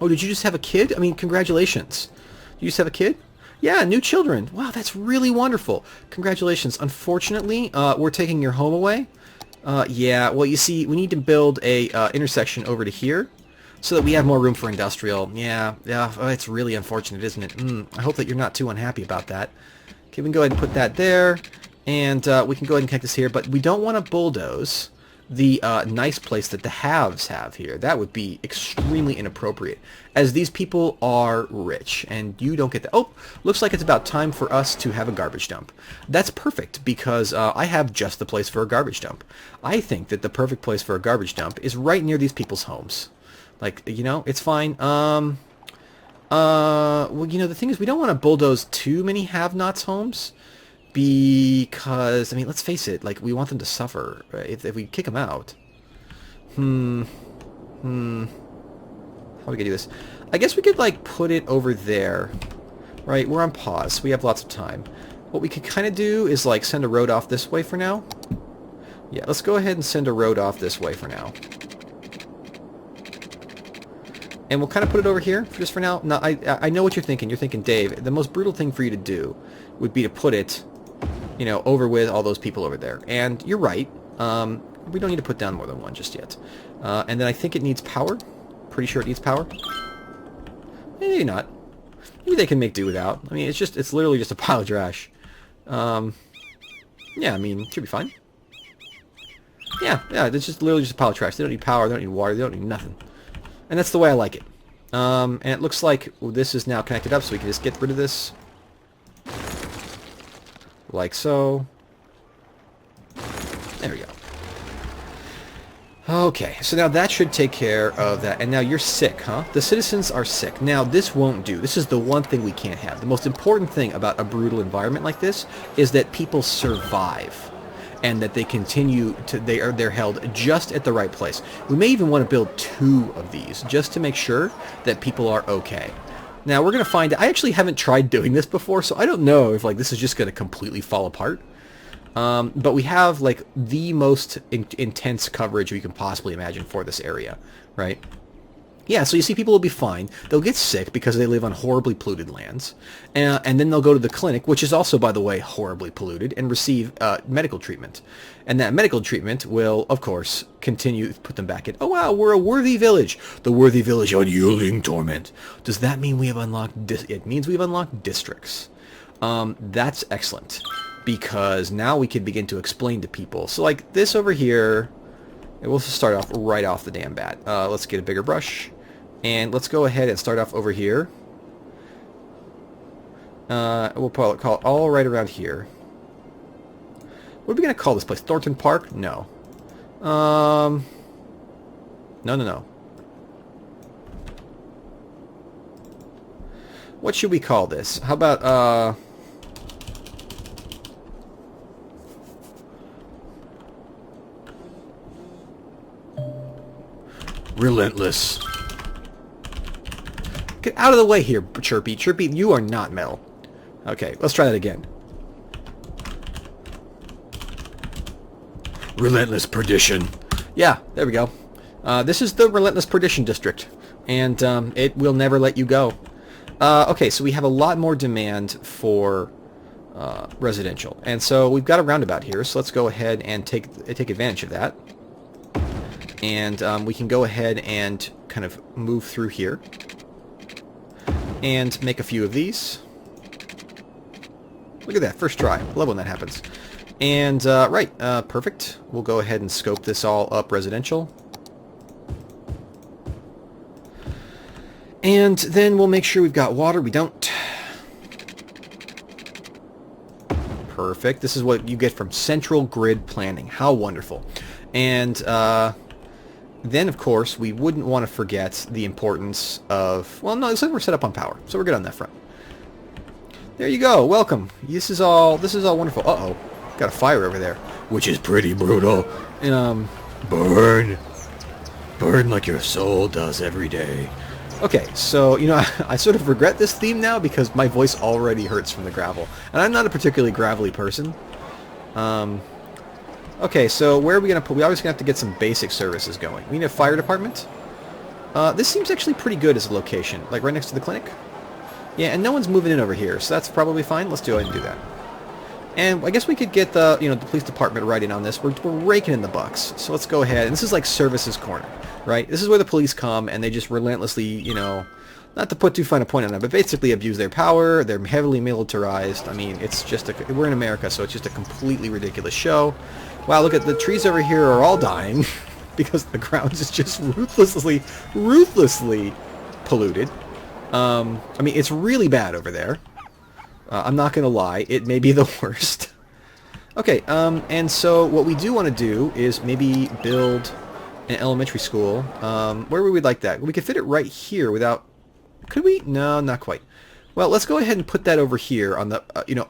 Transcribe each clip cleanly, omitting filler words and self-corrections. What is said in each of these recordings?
Oh, did you just have a kid? I mean, congratulations. You just have a kid? Yeah, new children. Wow, that's really wonderful. Congratulations. Unfortunately, we're taking your home away. Yeah, well, you see, we need to build a intersection over to here so that we have more room for industrial. Yeah, it's really unfortunate, isn't it? I hope that you're not too unhappy about that. Okay, we can go ahead and put that there, and we can go ahead and connect this here, but we don't want to bulldoze the nice place that the haves have here. That would be extremely inappropriate, as these people are rich, and you don't get that. Oh, looks like it's about time for us to have a garbage dump. That's perfect, because I have just the place for a garbage dump. I think that the perfect place for a garbage dump is right near these people's homes. Like, you know, it's fine. Well, you know, the thing is, we don't want to bulldoze too many have-nots' homes, because, I mean, let's face it, like, we want them to suffer. If we kick them out. How do we do this? I guess we could, like, put it over there. Right, we're on pause. We have lots of time. What we could kind of do is, like, send a road off this way for now. Yeah, let's go ahead and send a road off this way for now. And we'll kind of put it over here, just for now. Now, I know what you're thinking. You're thinking, Dave, the most brutal thing for you to do would be to put it, you know, over with all those people over there. And you're right. We don't need to put down more than one just yet. And then I think it needs power. Pretty sure it needs power. Maybe not. Maybe they can make do without. I mean, it's literally just a pile of trash. Yeah, I mean, it should be fine. Yeah, it's just literally just a pile of trash. They don't need power, they don't need water, they don't need nothing. And that's the way I like it. And it looks like this is now connected up, so we can just get rid of this. Like so. There we go. Okay, so now that should take care of that. And now you're sick, huh? The citizens are sick. Now, this won't do. This is the one thing we can't have. The most important thing about a brutal environment like this is that people survive. And that they continue to, they're held just at the right place. We may even want to build 2 of these just to make sure that people are okay. Now we're going to find, I actually haven't tried doing this before, so I don't know if like this is just going to completely fall apart. But we have like the most intense coverage we can possibly imagine for this area, right? Yeah, so you see people will be fine. They'll get sick because they live on horribly polluted lands. And then they'll go to the clinic, which is also, by the way, horribly polluted, and receive medical treatment. And that medical treatment will, of course, continue to put them back in. Oh, wow, we're a worthy village. The worthy village unyielding torment. Does that mean we have unlocked... It means we've unlocked districts. That's excellent. Because now we can begin to explain to people. So, like, this over here... We'll just start off right off the damn bat. Let's get a bigger brush. And let's go ahead and start off over here. We'll call it all right around here. What are we going to call this place? Thornton Park? No. No. What should we call this? How about, Relentless. Get out of the way here, Chirpy. Chirpy, you are not metal. Okay, let's try that again. Relentless Perdition. Yeah, there we go. This is the Relentless Perdition District, and it will never let you go. Okay, so we have a lot more demand for residential, and so we've got a roundabout here, so let's go ahead and take advantage of that. And we can go ahead and kind of move through here and make a few of these. Look at that, first try. Love when that happens. And, right, perfect. We'll go ahead and scope this all up residential. And then we'll make sure we've got water. We don't. Perfect. This is what you get from central grid planning. How wonderful. And, then, of course, we wouldn't want to forget the importance of... Well, no, it looks like we're set up on power, so we're good on that front. There you go. Welcome. This is all wonderful. Uh-oh. Got a fire over there, which is pretty brutal. Burn. Burn like your soul does every day. Okay, so, you know, I sort of regret this theme now because my voice already hurts from the gravel. And I'm not a particularly gravelly person. Okay, so where are we going to put... We always going to have to get some basic services going. We need a fire department. This seems actually pretty good as a location, like right next to the clinic. Yeah, and no one's moving in over here, so that's probably fine. Let's go ahead and do that. And I guess we could get the, the police department right in on this. We're raking in the bucks, so let's go ahead. And this is like Services Corner, right? This is where the police come and they just relentlessly, not to put too fine a point on it, but basically abuse their power. They're heavily militarized. I mean, it's just we're in America, so it's just a completely ridiculous show. Wow, look at the trees over here are all dying because the ground is just ruthlessly polluted. I mean, it's really bad over there. I'm not going to lie, it may be the worst. Okay, and so what we do want to do is maybe build an elementary school. Where would we like that? We could fit it right here without... Could we? No, not quite. Well, let's go ahead and put that over here on the,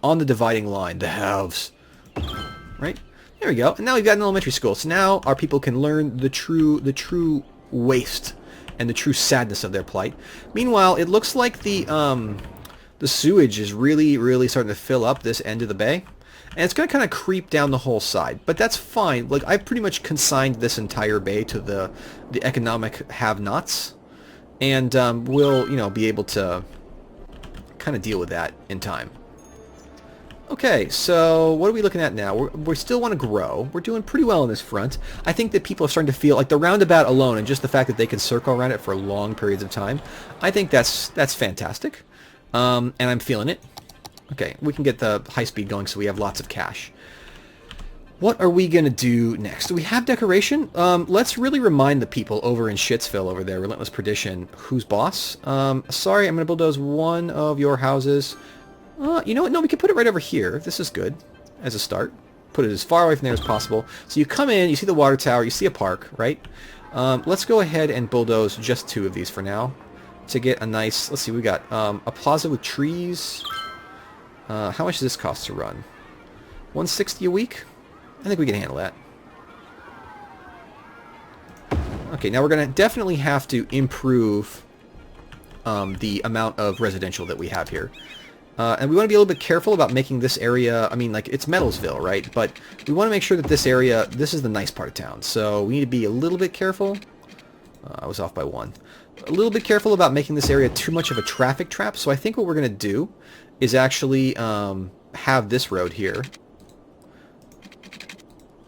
on the dividing line, the halves. Right? There we go. And now we've got an elementary school. So now our people can learn the true waste and the true sadness of their plight. Meanwhile, it looks like the sewage is really starting to fill up this end of the bay. And it's going to kind of creep down the whole side. But that's fine. Like, I've pretty much consigned this entire bay to the economic have-nots. And we'll, be able to kind of deal with that in time. Okay, so what are we looking at now? We still want to grow. We're doing pretty well on this front. I think that people are starting to feel like the roundabout alone and just the fact that they can circle around it for long periods of time, I think that's fantastic. And I'm feeling it. Okay, we can get the high speed going so we have lots of cash. What are we going to do next? Do we have decoration? Let's really remind the people over in Shitsville over there, Relentless Perdition, who's boss. Sorry, I'm going to bulldoze one of your houses. You know what? No, we can put it right over here. This is good as a start. Put it as far away from there as possible. So you come in, you see the water tower, you see a park, right? Let's go ahead and bulldoze just 2 of these for now to get a nice... Let's see, we got a plaza with trees. How much does this cost to run? $160 a week? I think we can handle that. Okay, now we're going to definitely have to improve the amount of residential that we have here. And we want to be a little bit careful about making this area, I mean, like, it's Metalsville, right? But we want to make sure that this area, this is the nice part of town. So we need to be a little bit careful. I was off by 1. A little bit careful about making this area too much of a traffic trap. So I think what we're going to do is actually have this road here.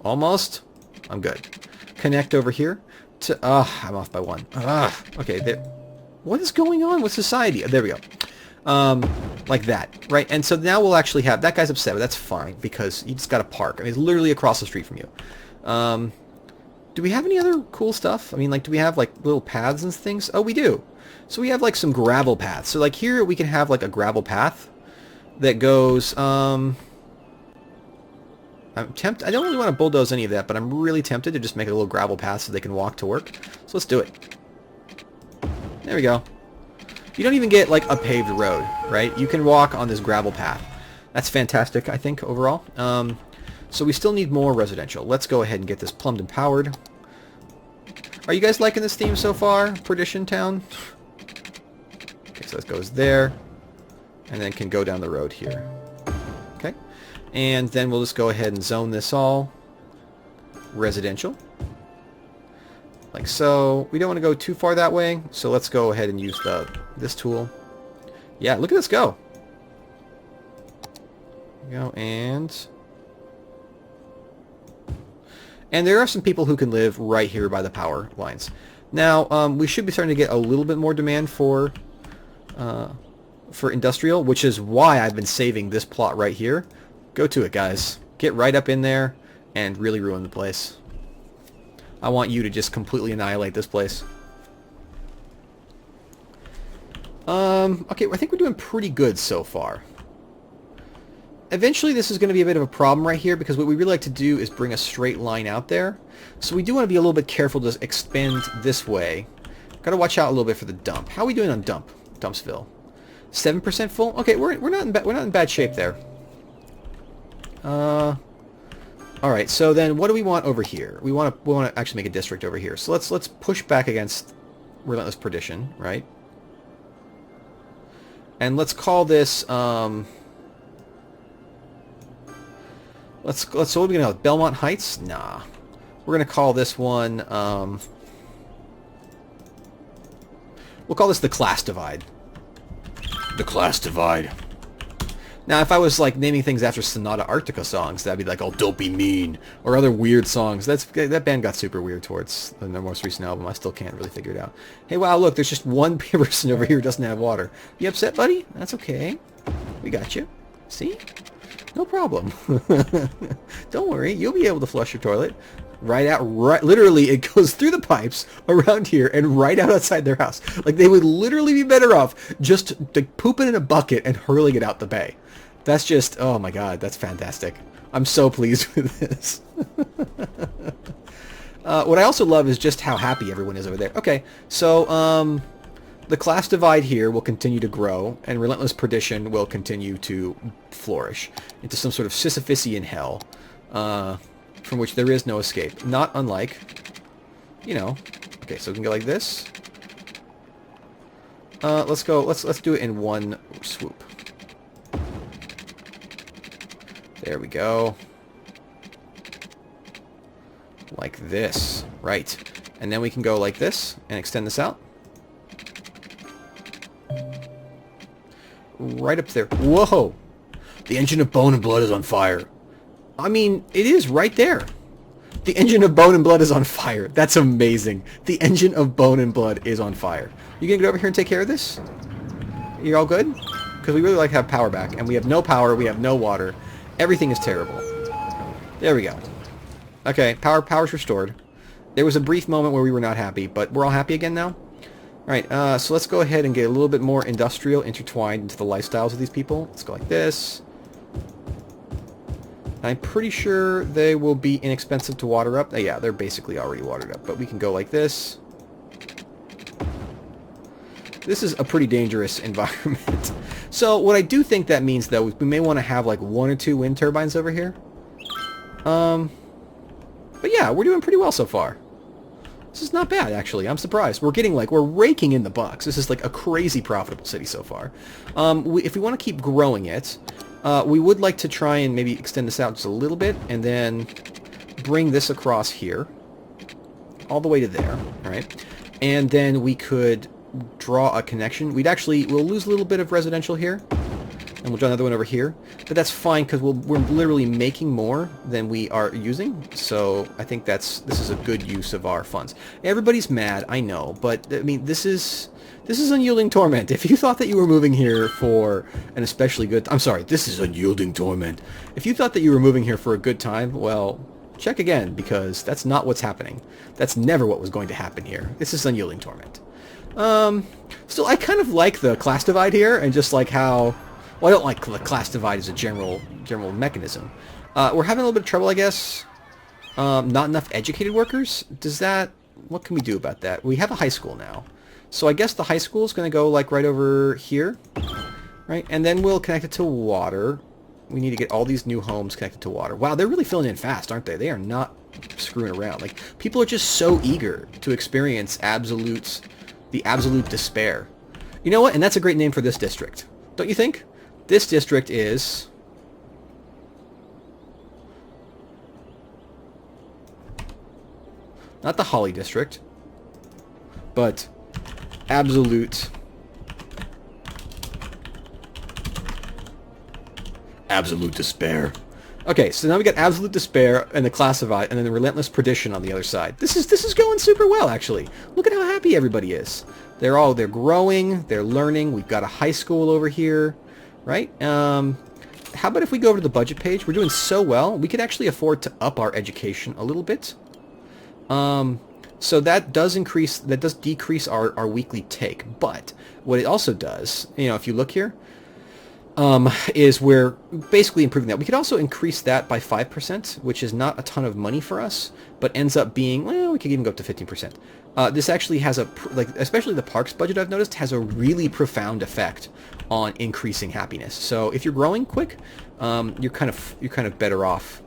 Almost. I'm good. Connect over here to... I'm off by 1. Okay, there... What is going on with society? There we go. Like that, right? And so now we'll actually have... That guy's upset, but that's fine, because he just got a park. I mean, it's literally across the street from you. Do we have any other cool stuff? I mean, like, do we have, like, little paths and things? Oh, we do. So we have, like, some gravel paths. So, like, here we can have, like, a gravel path that goes... I'm tempted. I don't really want to bulldoze any of that, but I'm really tempted to just make a little gravel path so they can walk to work. So let's do it. There we go. You don't even get, like, a paved road, right? You can walk on this gravel path. That's fantastic, I think, overall. So we still need more residential. Let's go ahead and get this plumbed and powered. Are you guys liking this theme so far? Perdition Town? Okay, so this goes there. And then can go down the road here. Okay. And then we'll just go ahead and zone this all residential. Like so. We don't want to go too far that way, so let's go ahead and use this tool. Yeah, look at this go. There we go, and there are some people who can live right here by the power lines. Now, we should be starting to get a little bit more demand for industrial, which is why I've been saving this plot right here. Go to it, guys. Get right up in there and really ruin the place. I want you to just completely annihilate this place. Okay, I think we're doing pretty good so far. Eventually this is going to be a bit of a problem right here because what we really like to do is bring a straight line out there. So we do want to be a little bit careful to expand this way. Got to watch out a little bit for the dump. How are we doing on Dumpsville? 7% full? Okay, we're not in bad shape there. All right, so then what do we want over here? We want to actually make a district over here. So let's push back against Relentless Perdition, right? And let's call this so what are we gonna have? Belmont Heights? Nah. We're gonna call this one We'll call this the class divide. The class divide. Now, if I was like naming things after Sonata Arctica songs, that'd be like, "Oh, don't be mean," or other weird songs. That band got super weird towards their most recent album. I still can't really figure it out. Hey, wow, look, there's just one person over here who doesn't have water. You upset, buddy? That's okay. We got you. See? No problem. Don't worry, you'll be able to flush your toilet. Literally, it goes through the pipes around here and right outside their house. Like, they would literally be better off just like, pooping in a bucket and hurling it out the bay. That's just, oh my god, that's fantastic. I'm so pleased with this. What I also love is just how happy everyone is over there. Okay, so the class divide here will continue to grow, and Relentless Perdition will continue to flourish into some sort of Sisyphusian hell, from which there is no escape. Not unlike, you know. Okay, so we can go like this. Let's do it in one swoop. There we go. Like this. Right. And then we can go like this and extend this out. Right up there. Whoa! The engine of Bone and Blood is on fire. I mean, it is right there. The engine of Bone and Blood is on fire. That's amazing. The engine of Bone and Blood is on fire. You gonna get over here and take care of this? You're all good? Because we really like to have power back. And we have no power, we have no water. Everything is terrible. There we go. Okay, power's restored. There was a brief moment where we were not happy, but we're all happy again now? Alright, so let's go ahead and get a little bit more industrial intertwined into the lifestyles of these people. Let's go like this. I'm pretty sure they will be inexpensive to water up. Yeah, they're basically already watered up, but we can go like this. This is a pretty dangerous environment. So what I do think that means, though, is we may want to have like 1 or 2 wind turbines over here. But yeah, we're doing pretty well so far. This is not bad, actually. I'm surprised. We're raking in the bucks. This is like a crazy profitable city so far. If we want to keep growing it, we would like to try and maybe extend this out just a little bit, and then bring this across here, all the way to there, all right? And then we could draw a connection. We'll lose a little bit of residential here, and we'll draw another one over here, but that's fine because we're literally making more than we are using. So I think this is a good use of our funds. Everybody's mad, I know, but I mean this is unyielding torment. If you thought that you were moving here for an especially good, I'm sorry, this is unyielding torment. If you thought that you were moving here for a good time, well, check again, because that's not what's happening. That's never what was going to happen here. This is unyielding torment. Still, I kind of like the class divide here, and just like how, well, I don't like the class divide as a general mechanism. We're having a little bit of trouble, I guess. Not enough educated workers? What can we do about that? We have a high school now. So I guess the high school is going to go like right over here, right? And then we'll connect it to water. We need to get all these new homes connected to water. Wow, they're really filling in fast, aren't they? They are not screwing around. Like, people are just so eager to experience the absolute despair. You know what? And that's a great name for this district. Don't you think? This district is... not the Holly district, but absolute despair. Okay, so now we got absolute despair and the class divide, and then the relentless perdition on the other side. This is going super well, actually. Look at how happy everybody is. They're growing, they're learning. We've got a high school over here, right? How about if we go over to the budget page? We're doing so well, we could actually afford to up our education a little bit. So that does decrease our weekly take. But what it also does, if you look here, is we're basically improving that. We could also increase that by 5%, which is not a ton of money for us, but ends up being, well, we could even go up to 15%. This actually has especially the parks budget, I've noticed, has a really profound effect on increasing happiness. So if you're growing quick, you're kind of better off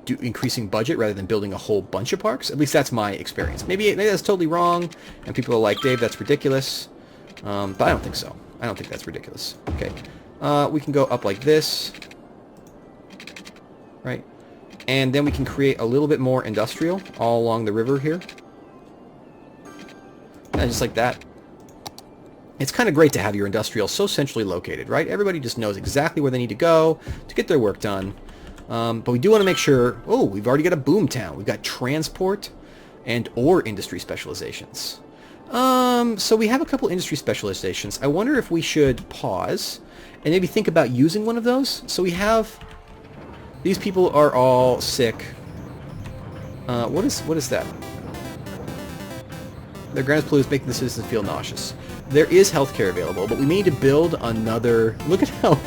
increasing budget rather than building a whole bunch of parks. At least that's my experience. Maybe that's totally wrong, and people are like, Dave, that's ridiculous. But I don't think so. I don't think that's ridiculous. Okay. We can go up like this. Right? And then we can create a little bit more industrial all along the river here. And just like that. It's kind of great to have your industrial so centrally located, right? Everybody just knows exactly where they need to go to get their work done. But we do want to make sure... Oh, we've already got a boom town. We've got transport and or industry specializations. So we have a couple industry specializations. I wonder if we should pause and maybe think about using one of those. So we have... These people are all sick. What is that? Their grand pollution is making the citizens feel nauseous. There is healthcare available, but we need to build another... Look at how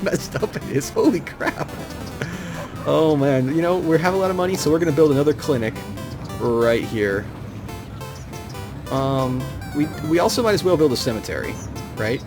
messed up it is. Holy crap. Oh man, you know, we have a lot of money, so we're going to build another clinic right here. We also might as well build a cemetery, right?